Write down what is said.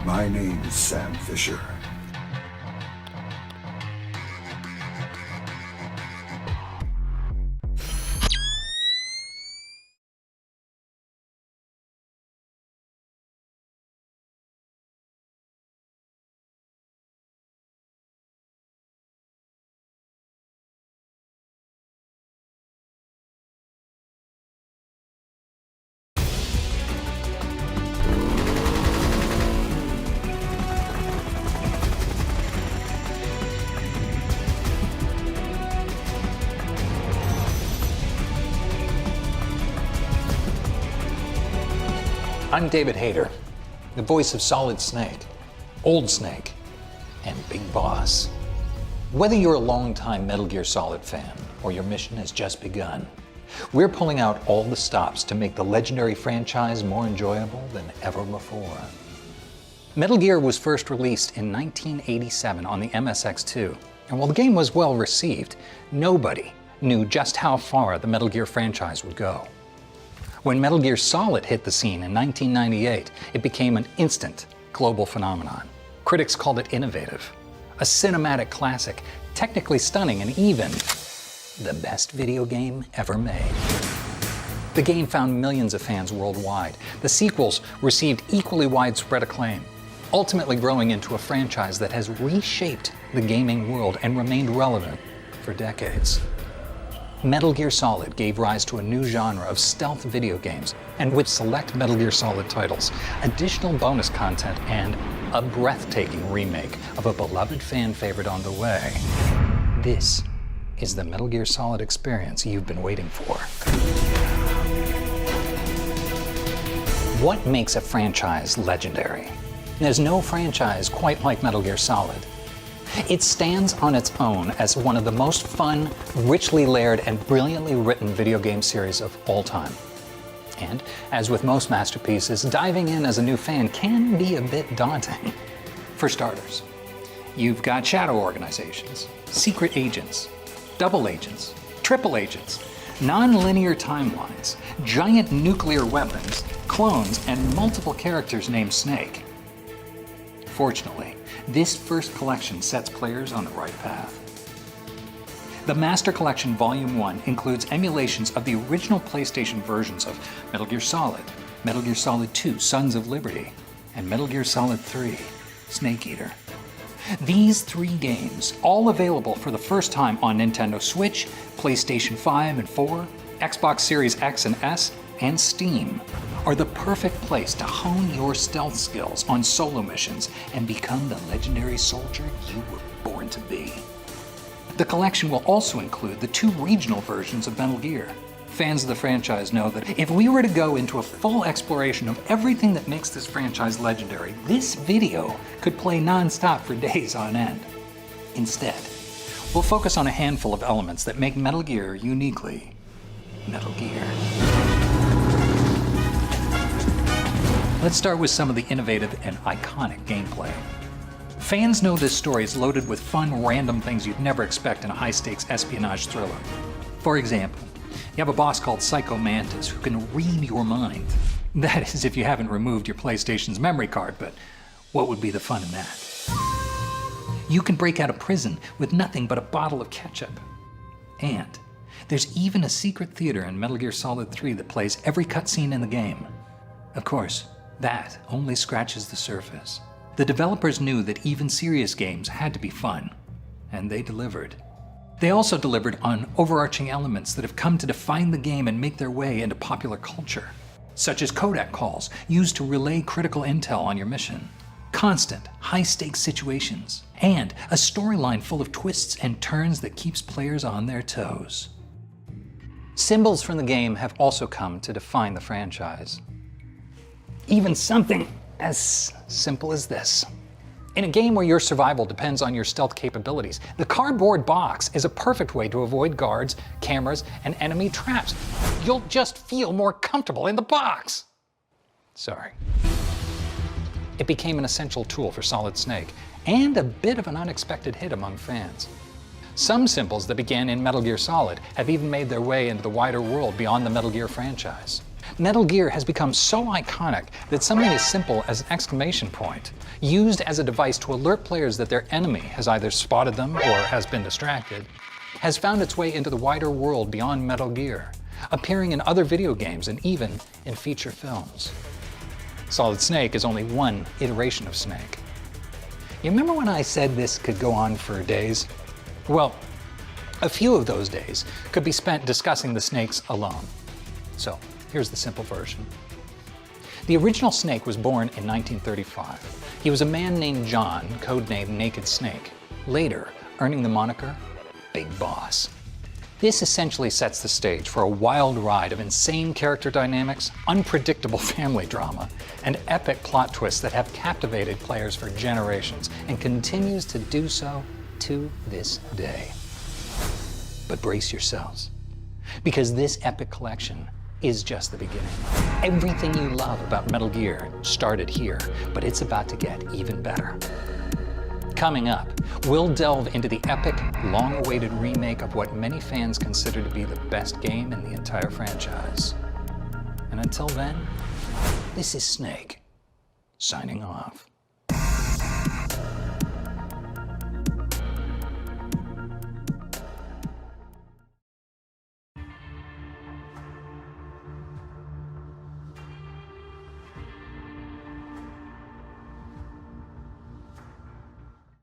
My name's Sam Fisher. I'm David Hayter, the voice of Solid Snake, Old Snake, and Big Boss. Whether you're a longtime Metal Gear Solid fan or your mission has just begun, we're pulling out all the stops to make the legendary franchise more enjoyable than ever before. Metal Gear was first released in 1987 on the MSX2, and while the game was well received, nobody knew just how far the Metal Gear franchise would go. When Metal Gear Solid hit the scene in 1998, it became an instant global phenomenon. Critics called it innovative, a cinematic classic, technically stunning, and even the best video game ever made. The game found millions of fans worldwide. The sequels received equally widespread acclaim, ultimately growing into a franchise that has reshaped the gaming world and remained relevant for decades. Metal Gear Solid gave rise to a new genre of stealth video games, and with select Metal Gear Solid titles, additional bonus content, and a breathtaking remake of a beloved fan favorite on the way. This is the Metal Gear Solid experience you've been waiting for. What makes a franchise legendary? There's no franchise quite like Metal Gear Solid. It stands on its own as one of the most fun, richly layered, and brilliantly written video game series of all time. And, as with most masterpieces, diving in as a new fan can be a bit daunting. For starters, you've got shadow organizations, secret agents, double agents, triple agents, non-linear timelines, giant nuclear weapons, clones, and multiple characters named Snake. Fortunately, this first collection sets players on the right path. The Master Collection Volume 1 includes emulations of the original PlayStation versions of Metal Gear Solid, Metal Gear Solid 2 Sons of Liberty, and Metal Gear Solid 3 Snake Eater. These three games, all available for the first time on Nintendo Switch, PlayStation 5 and 4, Xbox Series X and S, and Steam, are the perfect place to hone your stealth skills on solo missions and become the legendary soldier you were born to be. The collection will also include the two regional versions of Metal Gear. Fans of the franchise know that if we were to go into a full exploration of everything that makes this franchise legendary, this video could play non-stop for days on end. Instead, we'll focus on a handful of elements that make Metal Gear uniquely Metal Gear. Let's start with some of the innovative and iconic gameplay. Fans know this story is loaded with fun, random things you'd never expect in a high-stakes espionage thriller. For example, you have a boss called Psycho Mantis who can read your mind. That is, if you haven't removed your PlayStation's memory card, but what would be the fun in that? You can break out of prison with nothing but a bottle of ketchup. And there's even a secret theater in Metal Gear Solid 3 that plays every cutscene in the game. Of course, that only scratches the surface. The developers knew that even serious games had to be fun, and they delivered. They also delivered on overarching elements that have come to define the game and make their way into popular culture, such as codec calls used to relay critical intel on your mission, constant, high-stakes situations, and a storyline full of twists and turns that keeps players on their toes. Symbols from the game have also come to define the franchise. Even something as simple as this. In a game where your survival depends on your stealth capabilities, the cardboard box is a perfect way to avoid guards, cameras, and enemy traps. You'll just feel more comfortable in the box. Sorry. It became an essential tool for Solid Snake, and a bit of an unexpected hit among fans. Some symbols that began in Metal Gear Solid have even made their way into the wider world beyond the Metal Gear franchise. Metal Gear has become so iconic that something as simple as an exclamation point, used as a device to alert players that their enemy has either spotted them or has been distracted, has found its way into the wider world beyond Metal Gear, appearing in other video games and even in feature films. Solid Snake is only one iteration of Snake. You remember when I said this could go on for days? Well, a few of those days could be spent discussing the Snakes alone. So, here's the simple version. The original Snake was born in 1935. He was a man named John, codenamed Naked Snake, later earning the moniker Big Boss. This essentially sets the stage for a wild ride of insane character dynamics, unpredictable family drama, and epic plot twists that have captivated players for generations and continues to do so to this day. But brace yourselves, because this epic collection is just the beginning. Everything you love about Metal Gear started here, but it's about to get even better. Coming up, we'll delve into the epic, long-awaited remake of what many fans consider to be the best game in the entire franchise. And until then, this is Snake, signing off.